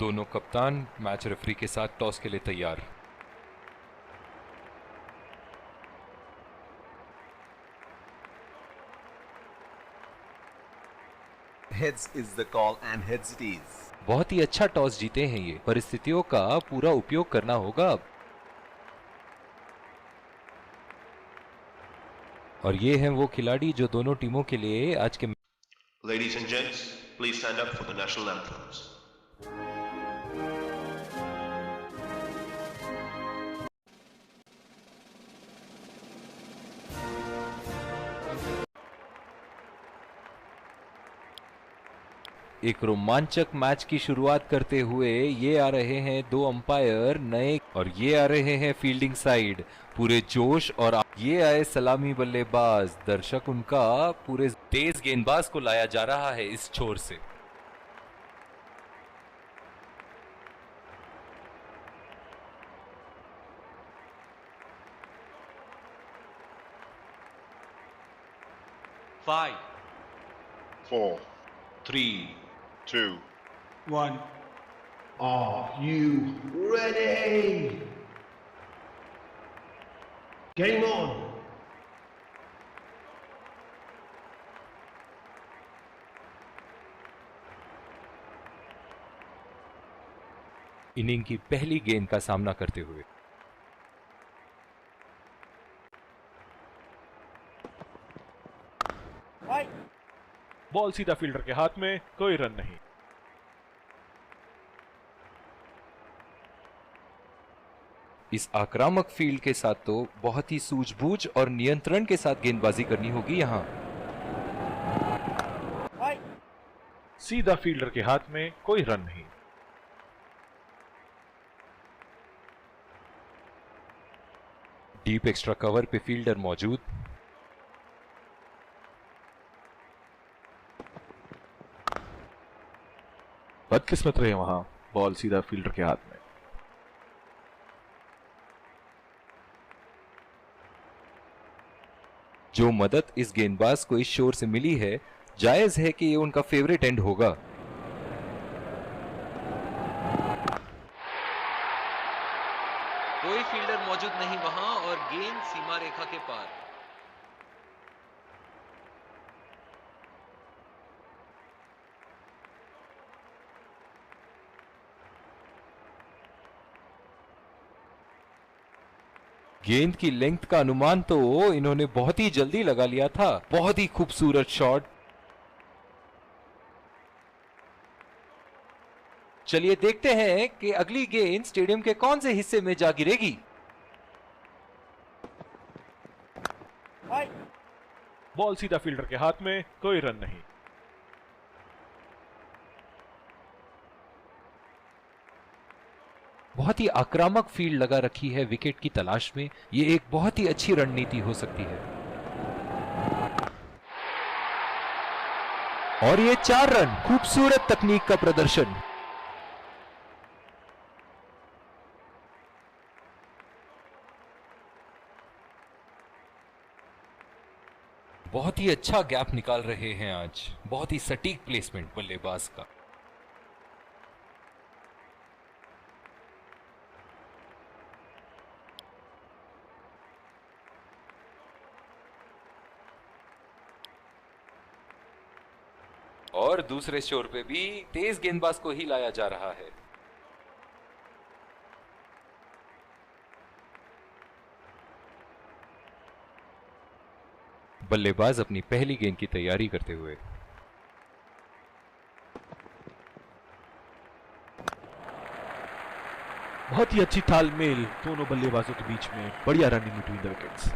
दोनों कप्तान match referee के साथ टॉस के लिए तैयार। Heads is the call and heads it is. बहुत ही अच्छा टॉस जीते हैं ये। परिस्थितियों का पूरा उपयोग करना होगा अब। और ये हैं वो खिलाड़ी जो दोनों टीमों के लिए आज के Ladies and gents, please stand up for the national anthems. एक रोमांचक मैच की शुरुआत करते हुए ये आ रहे हैं दो अंपायर नए, और ये आ रहे हैं फील्डिंग साइड पूरे जोश, और ये आए सलामी बल्लेबाज। दर्शक उनका पूरे तेज गेंदबाज को लाया जा रहा है इस छोर से। Five, 4, 3, 2, 1. Are you ready? Game on! Inning की पहली गेंद का सामना करते हुए बॉल सीधा फील्डर के हाथ में, कोई रन नहीं। इस आक्रामक फील्ड के साथ तो बहुत ही सूझबूझ और नियंत्रण के साथ गेंदबाजी करनी होगी यहां। सीधा फील्डर के हाथ में, कोई रन नहीं। डीप एक्स्ट्रा कवर पे फील्डर मौजूद। बदकिस्मत रहे वहां, बॉल सीधा फील्डर के हाथ में। जो मदद इस गेंदबाज को इस शोर से मिली है, जायज है कि ये उनका फेवरेट एंड होगा। कोई फील्डर मौजूद नहीं वहां और गेंद सीमा रेखा के पार। गेंद की लेंथ का अनुमान तो इन्होंने बहुत ही जल्दी लगा लिया था। बहुत ही खूबसूरत शॉट। चलिए देखते हैं कि अगली गेंद स्टेडियम के कौन से हिस्से में जा गिरेगी। बॉल सीधा फील्डर के हाथ में, कोई रन नहीं। बहुत ही आक्रामक फील्ड लगा रखी है विकेट की तलाश में। ये एक बहुत ही अच्छी रणनीति हो सकती है। और ये 4 रन। खूबसूरत तकनीक का प्रदर्शन। बहुत ही अच्छा गैप निकाल रहे हैं आज। बहुत ही सटीक प्लेसमेंट बल्लेबाज का। और दूसरे शोर पे भी तेज गेंदबाज को ही लाया जा रहा है। बल्लेबाज अपनी पहली गेंद की तैयारी करते हुए। बहुत ही अच्छी तालमेल दोनों बल्लेबाजों के बीच में। बढ़िया रनिंग बिटवीन द विकेट्स।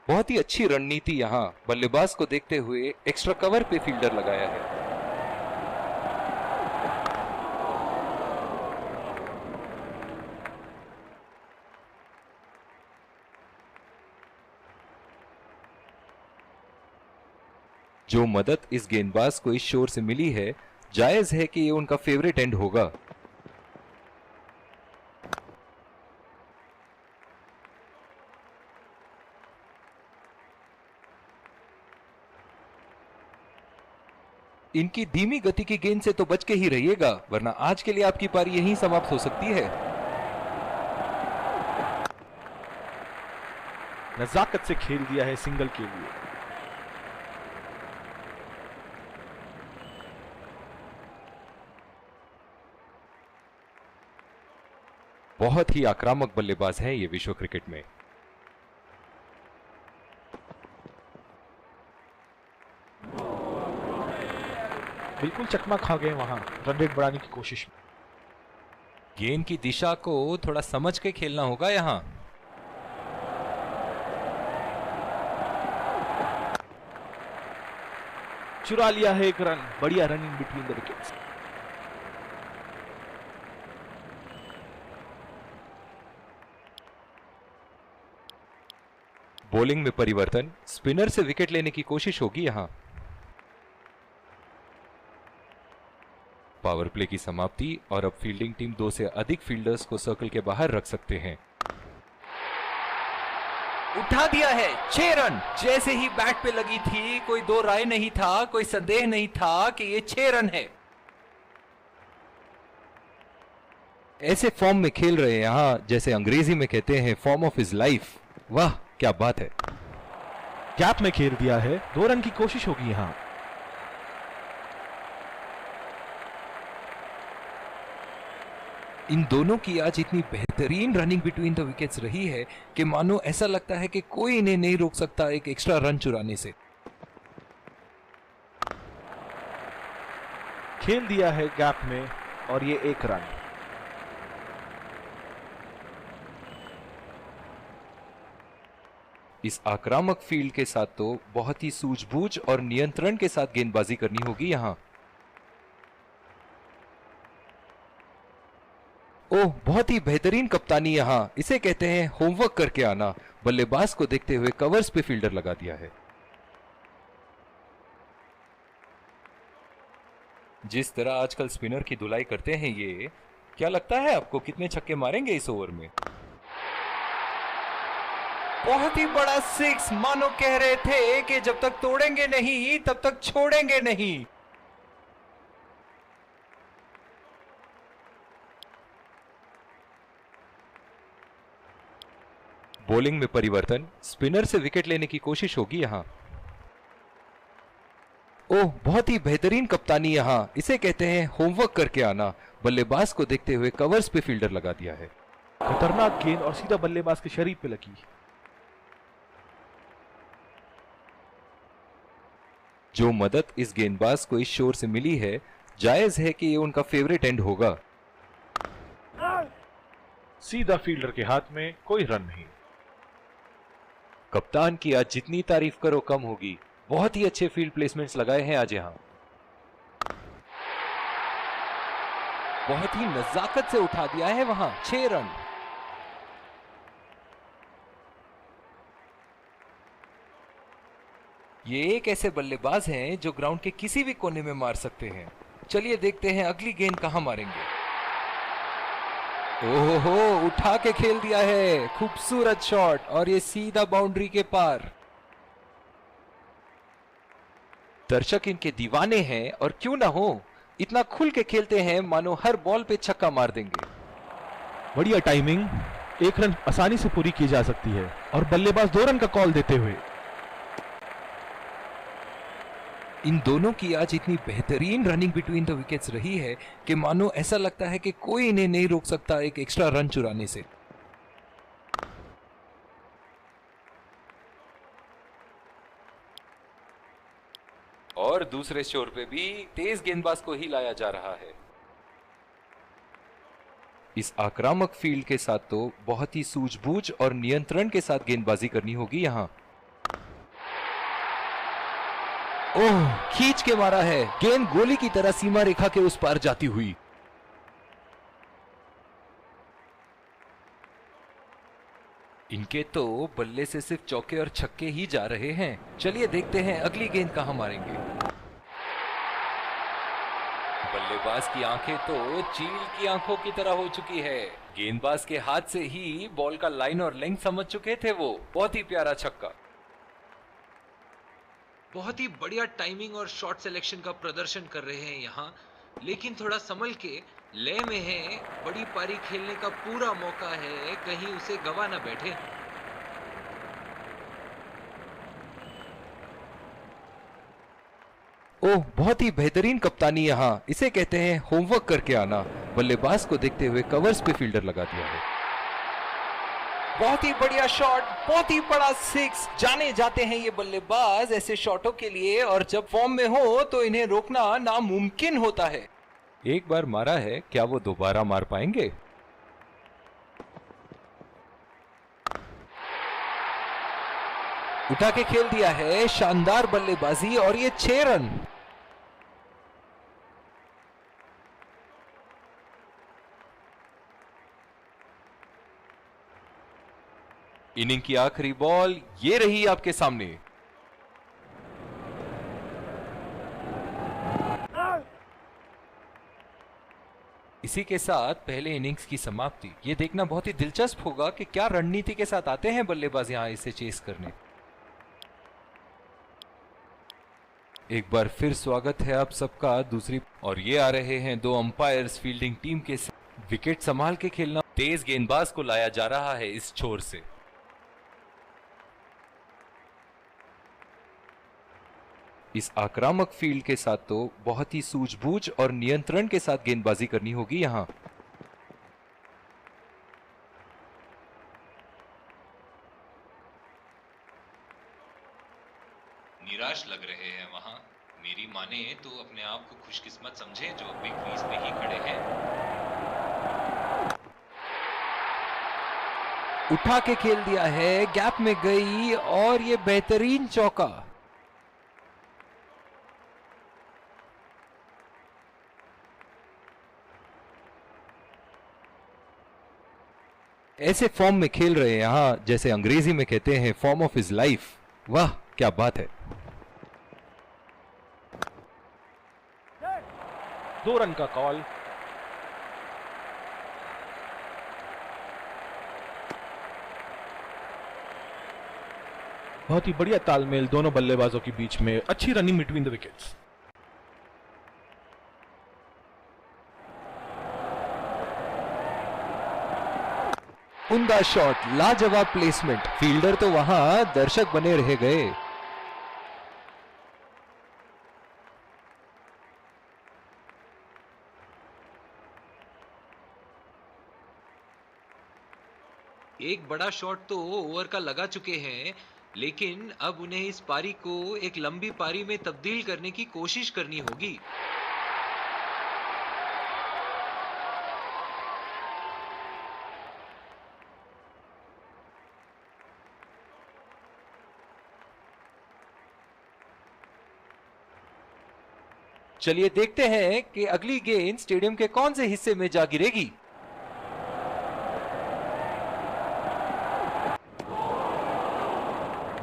बहुत ही अच्छी रणनीति यहां बल्लेबाज को देखते हुए एक्स्ट्रा कवर पे फील्डर लगाया है। जो मदद इस गेंदबाज को इस शोर से मिली है, जायज है कि ये उनका फेवरेट एंड होगा। इनकी धीमी गति की गेंद से तो बच के ही रहिएगा, वरना आज के लिए आपकी पारी यहीं समाप्त हो सकती है। नजाकत से खेल दिया है सिंगल के लिए। बहुत ही आक्रामक बल्लेबाज हैं ये विश्व क्रिकेट में। बिल्कुल चकमा खा गए वहां रन रेट बढ़ाने की कोशिश में। गेंद की दिशा को थोड़ा समझ के खेलना होगा यहां। चुरा लिया है एक रन, बढ़िया run in between the wickets. Bowling में परिवर्तन, स्पिनर से विकेट लेने की कोशिश होगी यहां। पावर प्ले की समाप्ति और अब फील्डिंग टीम 2 से अधिक फील्डर्स को सर्कल के बाहर रख सकते हैं। उठा दिया है 6 रन। जैसे ही बैट पे लगी थी कोई दो राय नहीं था, कोई संदेह नहीं था कि ये 6 रन है। ऐसे फॉर्म में खेल रहे हैं यहां, जैसे अंग्रेजी में कहते हैं फॉर्म ऑफ हिज लाइफ। वाह क्या बात है। गैप में खेल दिया है, 2 रन की कोशिश होगी यहां। इन दोनों की आज इतनी बेहतरीन रनिंग बिटवीन द विकेट्स रही है कि मानो ऐसा लगता है कि कोई इन्हें नहीं रोक सकता एक एक्स्ट्रा रन चुराने से। खेल दिया है गैप में और ये 1 रन। इस आक्रामक फील्ड के साथ तो बहुत ही सूझबूझ और नियंत्रण के साथ गेंदबाजी करनी होगी यहां। ओह बहुत ही बेहतरीन कप्तानी यहां, इसे कहते हैं होमवर्क करके आना। बल्लेबाज को देखते हुए कवर्स पे फील्डर लगा दिया है। जिस तरह आजकल स्पिनर की धुलाई करते हैं ये, क्या लगता है आपको कितने छक्के मारेंगे इस ओवर में? बहुत ही बड़ा 6, मानो कह रहे थे कि जब तक तोड़ेंगे नहीं तब तक छोड़ेंगे नहीं। बॉलिंग में परिवर्तन, स्पिनर से विकेट लेने की कोशिश होगी यहां। ओह बहुत ही बेहतरीन कप्तानी यहां, इसे कहते हैं होमवर्क करके आना। बल्लेबाज को देखते हुए कवर्स पे फील्डर लगा दिया है। खतरनाक गेंद और सीधा बल्लेबाज के शरीर पे लगी। जो मदद इस गेंदबाज को इस शोर से मिली है, जायज है कि ये उनका फेवरेट एंड होगा। सीधा फील्डर के हाथ में, कोई रन नहीं। कप्तान की आज जितनी तारीफ करो कम होगी। बहुत ही अच्छे फील्ड प्लेसमेंट्स लगाए हैं आज यहां। बहुत ही नजाकत से उठा दिया है वहां 6 रन। ये एक ऐसे बल्लेबाज हैं जो ग्राउंड के किसी भी कोने में मार सकते हैं। चलिए देखते हैं अगली गेंद कहां मारेंगे। ओहो उठा के खेल दिया है, खूबसूरत शॉट और ये सीधा बाउंड्री के पार। दर्शक इनके दीवाने हैं और क्यों ना हो, इतना खुल के खेलते हैं मानो हर बॉल पे छक्का मार देंगे। बढ़िया टाइमिंग, 1 रन आसानी से पूरी की जा सकती है और बल्लेबाज 2 रन का कॉल देते हुए। इन दोनों की आज इतनी बेहतरीन रनिंग बिटवीन द विकेट्स रही है कि मानो ऐसा लगता है कि कोई इन्हें नहीं रोक सकता एक एक्स्ट्रा रन चुराने से। और दूसरे शोर पे भी तेज गेंदबाज को ही लाया जा रहा है। इस आक्रामक फील्ड के साथ तो बहुत ही सूझबूझ और नियंत्रण के साथ गेंदबाजी करनी होगी यहां। ओह खींच के मारा है, गेंद गोली की तरह सीमा रेखा के उस पार जाती हुई। इनके तो बल्ले से सिर्फ चौके और छक्के ही जा रहे हैं। चलिए देखते हैं अगली गेंद कहां मारेंगे। बल्लेबाज की आंखें तो चील की आंखों की तरह हो चुकी है। गेंदबाज के हाथ से ही बॉल का लाइन और लेंथ समझ चुके थे वो। बहुत ही प्यारा छक्का। बहुत ही बढ़िया टाइमिंग और शॉट सिलेक्शन का प्रदर्शन कर रहे हैं यहाँ, लेकिन थोड़ा संभल के लय में है। बड़ी पारी खेलने का पूरा मौका है, कहीं उसे गवा ना बैठे। ओह, बहुत ही बेहतरीन कप्तानी यहाँ, इसे कहते हैं होमवर्क करके आना। बल्लेबाज को देखते हुए कवर्स पे फील्डर लगा दिया है। बहुत ही बढ़िया शॉट, बहुत ही बड़ा सिक्स। जाने जाते हैं ये बल्लेबाज ऐसे शॉटों के लिए, और जब फॉर्म में हो तो इन्हें रोकना नामुमकिन होता है। एक बार मारा है, क्या वो दोबारा मार पाएंगे? उठा के खेल दिया है, शानदार बल्लेबाजी, और ये 6 रन। इनिंग की आखिरी बॉल ये रही आपके सामने। इसी के साथ पहले इनिंग्स की समाप्ति। ये देखना बहुत ही दिलचस्प होगा कि क्या रणनीति के साथ आते हैं बल्लेबाज यहां इसे चेस करने। एक बार फिर स्वागत है आप सबका दूसरी, और ये आ रहे हैं 2 अंपायर्स फील्डिंग टीम के साथ। विकेट संभाल के खेलना, तेज गेंदबाज को लाया जा रहा है इस छोर से। इस आक्रामक फील्ड के साथ तो बहुत ही सूझबूझ और नियंत्रण के साथ गेंदबाजी करनी होगी यहां। निराश लग रहे हैं वहां। मेरी माने तो अपने आप को खुशकिस्मत समझे जो अभी क्रीज पे ही खड़े हैं। उठा के खेल दिया है, गैप में गई, और ये बेहतरीन चौका। ऐसे फॉर्म में खेल रहे हैं यहां, जैसे अंग्रेजी में कहते हैं फॉर्म ऑफ हिज लाइफ। वाह क्या बात है। 2 रन का कॉल। बहुत ही बढ़िया तालमेल दोनों बल्लेबाजों के बीच में, अच्छी रनिंग बिटवीन द विकेट्स। उम्दा शॉट, लाजवाब प्लेसमेंट। फील्डर तो वहां, दर्शक बने रह गए। एक बड़ा शॉट तो ओवर का लगा चुके हैं, लेकिन अब उन्हें इस पारी को एक लंबी पारी में तब्दील करने की कोशिश करनी होगी। चलिए देखते हैं कि अगली गेंद स्टेडियम के कौन से हिस्से में जा गिरेगी।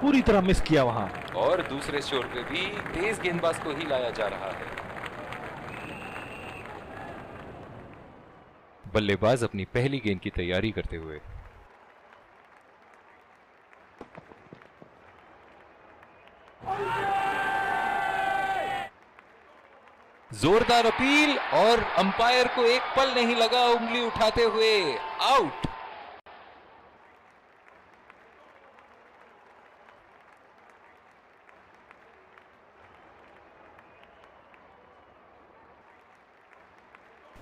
पूरी तरह मिस किया वहां। और दूसरे छोर पे भी तेज गेंदबाज को ही लाया जा रहा है। बल्लेबाज अपनी पहली गेंद की तैयारी करते हुए। जोरदार अपील, और अंपायर को एक पल नहीं लगा उंगली उठाते हुए। Out.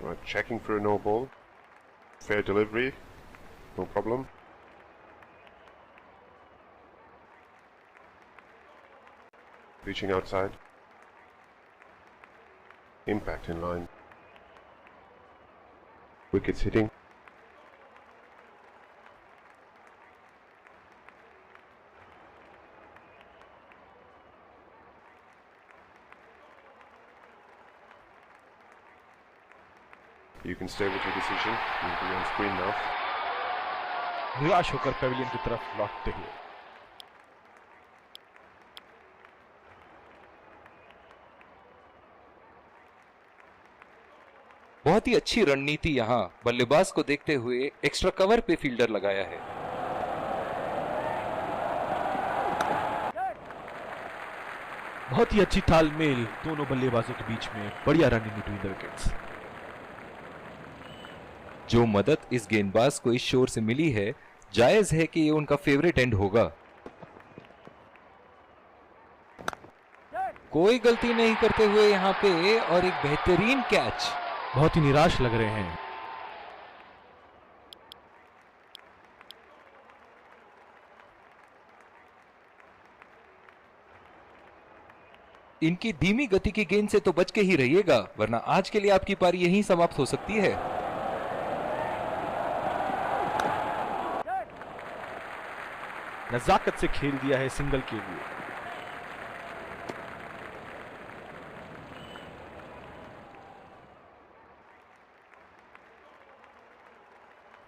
Right, checking for a no ball. Fair delivery, no problem. Reaching outside. Impact in line. Wickets hitting. You can stay with your decision. You'll be on screen now. निराश होकर पेविलियन की तरफ लौटते हुए। बहुत ही अच्छी रणनीति यहां, बल्लेबाज को देखते हुए एक्स्ट्रा कवर पे फील्डर लगाया है। बहुत ही अच्छी तालमेल दोनों बल्लेबाजों के बीच में, बढ़िया run in between the wickets. जो मदद इस गेंदबाज को इस शोर से मिली है, जायज है कि ये उनका फेवरेट एंड होगा। कोई गलती नहीं करते हुए यहाँ पे, और एक बेहतरीन कैच। बहुत ही निराश लग रहे हैं। इनकी धीमी गति की गेंद से तो बच के ही रहिएगा, वरना आज के लिए आपकी पारी यहीं समाप्त हो सकती है। नजाकत से खेल दिया है सिंगल के लिए।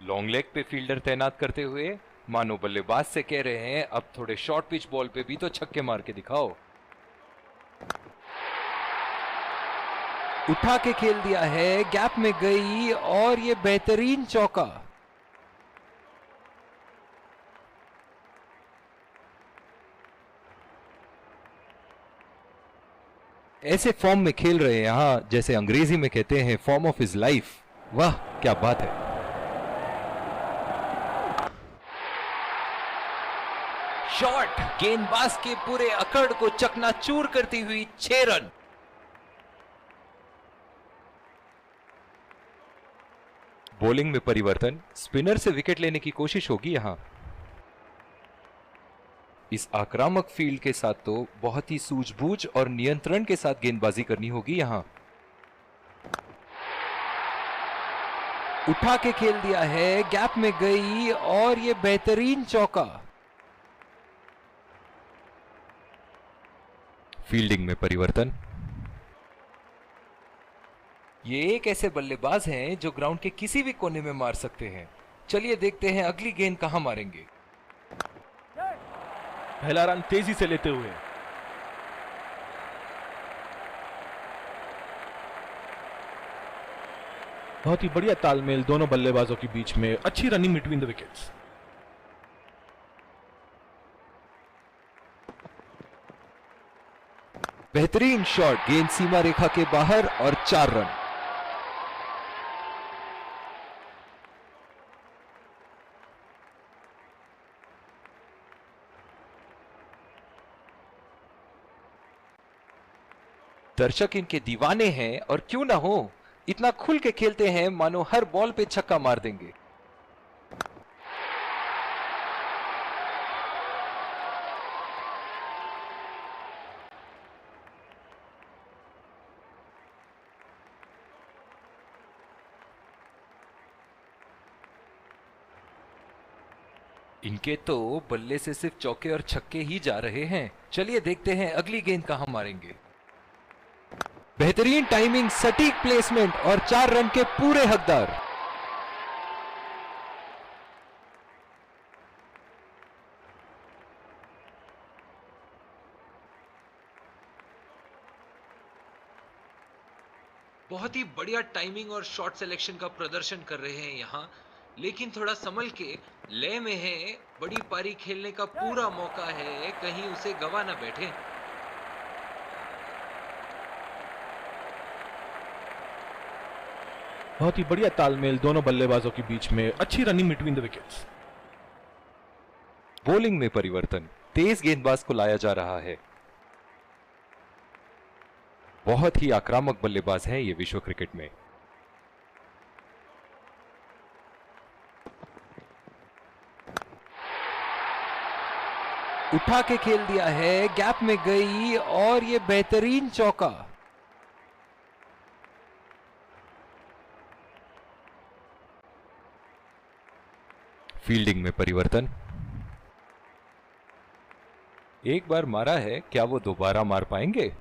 लॉन्ग लेग पे फील्डर तैनात करते हुए मानो बल्लेबाज से कह रहे हैं, अब थोड़े शॉर्ट पिच बॉल पे भी तो छक्के मार के दिखाओ। उठा के खेल दिया है, गैप में गई, और ये बेहतरीन चौका। ऐसे फॉर्म में खेल रहे हैं यहां, जैसे अंग्रेजी में कहते हैं फॉर्म ऑफ हिज लाइफ। वाह क्या बात है। शॉट गेंदबाज के पूरे अकड़ को चकनाचूर करती हुई 6 रन। बॉलिंग में परिवर्तन, स्पिनर से विकेट लेने की कोशिश होगी यहां। इस आक्रामक फील्ड के साथ तो बहुत ही सूझबूझ और नियंत्रण के साथ गेंदबाजी करनी होगी यहां। उठा के खेल दिया है, गैप में गई, और ये बेहतरीन चौका। फील्डिंग में परिवर्तन। ये एक ऐसे बल्लेबाज हैं जो ग्राउंड के किसी भी कोने में मार सकते हैं। चलिए देखते हैं अगली गेंद कहां मारेंगे। पहला रन तेजी से लेते हुए। बहुत ही बढ़िया तालमेल दोनों बल्लेबाजों के बीच में, अच्छी रनिंग बिटवीन द विकेट्स। बेहतरीन शॉट, गेंद सीमा रेखा के बाहर, और 4 रन। दर्शक इनके दीवाने हैं, और क्यों ना हो, इतना खुल के खेलते हैं मानो हर बॉल पे छक्का मार देंगे। इनके तो बल्ले से सिर्फ चौके और छक्के ही जा रहे हैं। चलिए देखते हैं अगली गेंद कहां मारेंगे। बेहतरीन टाइमिंग, सटीक प्लेसमेंट, और 4 रन के पूरे हकदार। बहुत ही बढ़िया टाइमिंग और शॉट सिलेक्शन का प्रदर्शन कर रहे हैं यहाँ, लेकिन थोड़ा संभल के, लय में है, बड़ी पारी खेलने का पूरा मौका है, कहीं उसे गवा ना बैठे। बहुत ही बढ़िया तालमेल दोनों बल्लेबाजों के बीच में, अच्छी running between the wickets. Bowling में परिवर्तन, तेज गेंदबाज को लाया जा रहा है। बहुत ही आक्रामक बल्लेबाज हैं ये विश्व क्रिकेट में। उठा के खेल दिया है, गैप में गई, और ये बेहतरीन चौका। फील्डिंग में परिवर्तन। एक बार मारा है, क्या वो दोबारा मार पाएंगे?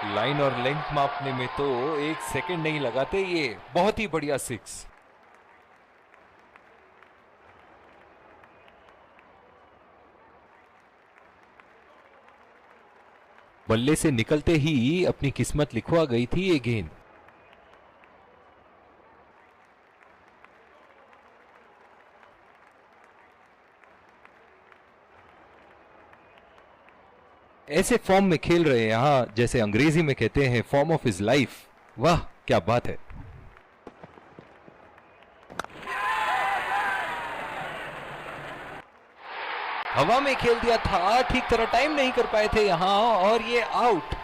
लाइन और लेंथ मापने में तो 1 सेकंड नहीं लगाते ये। बहुत ही बढ़िया 6। बल्ले से निकलते ही अपनी किस्मत लिखवा गई थी ये गेंद। ऐसे फॉर्म में खेल रहे हैं यहाँ, जैसे अंग्रेजी में कहते हैं फॉर्म ऑफ हिज लाइफ। वाह क्या बात है। हवा में खेल दिया था, ठीक तरह टाइम नहीं कर पाए थे यहां और ये आउट।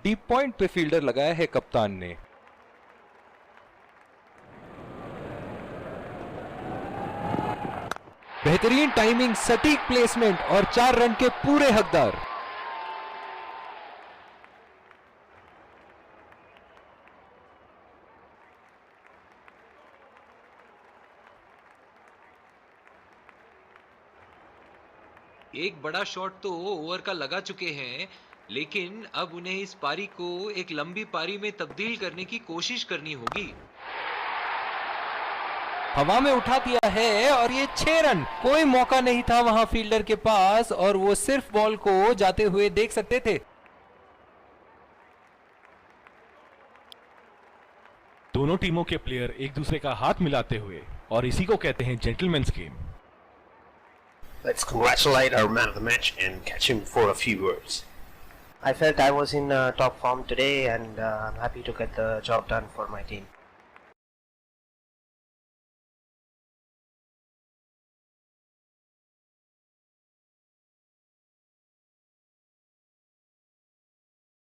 डीप पॉइंट पे फील्डर लगाया है कप्तान ने। बेहतरीन टाइमिंग, सटीक प्लेसमेंट और 4 रन के पूरे हकदार। एक बड़ा शॉट तो ओवर का लगा चुके हैं, लेकिन अब उन्हें इस पारी को एक लंबी पारी में तब्दील करने की कोशिश करनी होगी। हवा में उठा दिया है और ये 6 रन। कोई मौका नहीं था वहां फील्डर के पास और वो सिर्फ बॉल को जाते हुए देख सकते थे। दोनों टीमों के प्लेयर एक दूसरे का हाथ मिलाते हुए, और इसी को कहते हैं gentleman's game. Let's congratulate our man of the match and catch him for a few words. I felt I was in top form today and I'm happy to get the job done for my team.